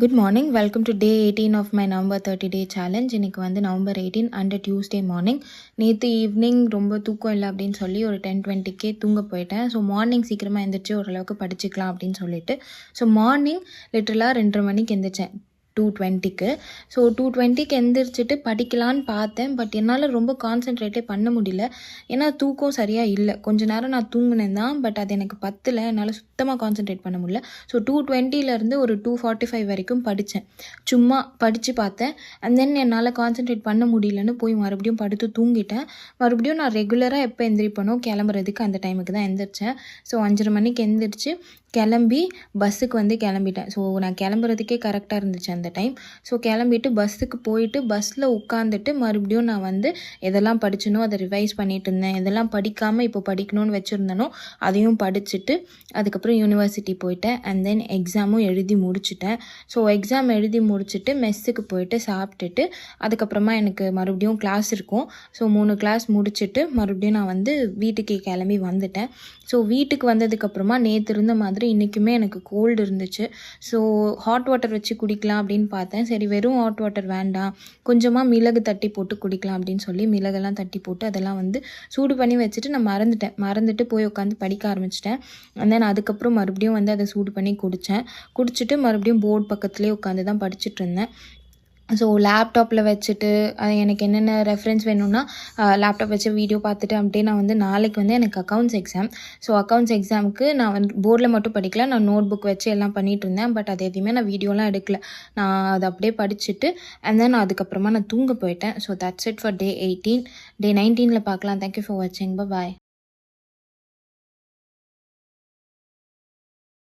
Good morning. Welcome to day 18 of my November 30-day challenge. இன்னைக்கு வந்து November 18 and Tuesday morning. நேற்று evening ரொம்ப தூக்கம் இல்லை அப்படின்னு சொல்லி ஒரு 10:20க்கே தூங்க போயிட்டேன். ஸோ மார்னிங் சீக்கிரமாக எழுந்திரிச்சு ஓரளவுக்கு படிச்சுக்கலாம் அப்படின்னு சொல்லிட்டு ஸோ மார்னிங் லிட்டரலாக 2:30 மணிக்கு எழுந்திரிச்சேன் 2:20க்கு. ஸோ 2:20க்கு எந்திரிச்சிட்டு படிக்கலான்னு பார்த்தேன். பட் என்னால் ரொம்ப கான்சென்ட்ரேட்டே பண்ண முடியல. ஏன்னா தூக்கம் சரியாக இல்லை. கொஞ்ச நேரம் நான் தூங்கினேன் தான், பட் அது எனக்கு பத்தலை. என்னால் சுத்தமாக கான்சென்ட்ரேட் பண்ண முடியல. ஸோ 2:20லேருந்து ஒரு 2:45 வரைக்கும் படித்தேன். சும்மா படித்து பார்த்தேன். அண்ட் தென் என்னால் கான்சென்ட்ரேட் பண்ண முடியலன்னு போய் மறுபடியும் படுத்து தூங்கிட்டேன். மறுபடியும் நான் ரெகுலராக எப்போ எந்திரிப்பனோ கிளம்புறதுக்கு அந்த டைமுக்கு தான் எந்திரிச்சேன். ஸோ 5:30 மணிக்கு எந்திரிச்சு கிளம்பி பஸ்ஸுக்கு வந்து கிளம்பிட்டேன். ஸோ நான் கிளம்புறதுக்கே கரெக்டாக இருந்துச்சு அந்த டைம். ஸோ கிளம்பிட்டு பஸ்ஸுக்கு போயிட்டு பஸ்ஸில் உட்காந்துட்டு மறுபடியும் நான் வந்து எதெல்லாம் படிச்சனோ அதை ரிவைஸ் பண்ணிட்டு இருந்தேன். எதெல்லாம் படிக்காமல் இப்போ படிக்கணும்னு வச்சுருந்தனோ அதையும் படிச்சுட்டு அதுக்கப்புறம் யூனிவர்சிட்டி போயிட்டேன். அண்ட் தென் எக்ஸாமும் எழுதி முடிச்சுட்டேன். ஸோ எக்ஸாம் எழுதி முடிச்சுட்டு மெஸ்ஸுக்கு போயிட்டு சாப்பிட்டுட்டு அதுக்கப்புறமா எனக்கு மறுபடியும் கிளாஸ் இருக்கும். ஸோ 3 கிளாஸ் முடிச்சுட்டு மறுபடியும் நான் வந்து வீட்டுக்கு கிளம்பி வந்துட்டேன். ஸோ வீட்டுக்கு வந்ததுக்கப்புறமா நேற்று இருந்த மாதிரி இன்றைக்குமே எனக்கு கோல்டு இருந்துச்சு. ஸோ ஹாட் வாட்டர் வச்சு குடிக்கலாம் அப்படின்னு பார்த்தேன். சரி வெறும் ஹாட் வாட்டர் வேண்டாம், கொஞ்சமாக மிளகு தட்டி போட்டு குடிக்கலாம் அப்படின்னு சொல்லி மிளகெல்லாம் தட்டி போட்டு அதெல்லாம் வந்து சூடு பண்ணி வச்சுட்டு நான் மறந்துட்டு போய் உட்காந்து படிக்க ஆரம்பிச்சிட்டேன். அண்ட் தென் அதுக்கப்புறம் மறுபடியும் வந்து அதை சூடு பண்ணி குடிச்சிட்டு மறுபடியும் போர்டு பக்கத்துலேயே உட்காந்து தான் படிச்சுட்டு இருந்தேன். ஸோ லேப்டாப்பில் வச்சுட்டு எனக்கு என்னென்ன ரெஃபரன்ஸ் வேணும்னா லேப்டாப் வச்சு வீடியோ பார்த்துட்டு அப்படியே நான் வந்து நாளைக்கு வந்து எனக்கு அக்கௌண்ட்ஸ் எக்ஸாம். ஸோ அக்கௌண்ட்ஸ் எக்ஸாமுக்கு நான் வந்து போர்டில் மட்டும் படிக்கல, நான் நோட் புக் வச்சு எல்லாம் பண்ணிகிட்டு இருந்தேன். பட் அது எதுவுமே நான் வீடியோலாம் எடுக்கல. நான் அதை அப்படியே படிச்சுட்டு அண்ட் தென் அதுக்கப்புறமா நான் தூங்க போயிட்டேன். ஸோ தட்ஸ் இட் ஃபார் டே 18. டே 19ல் பார்க்கலாம். தேங்க்யூ ஃபார் வாட்சிங். பாய்.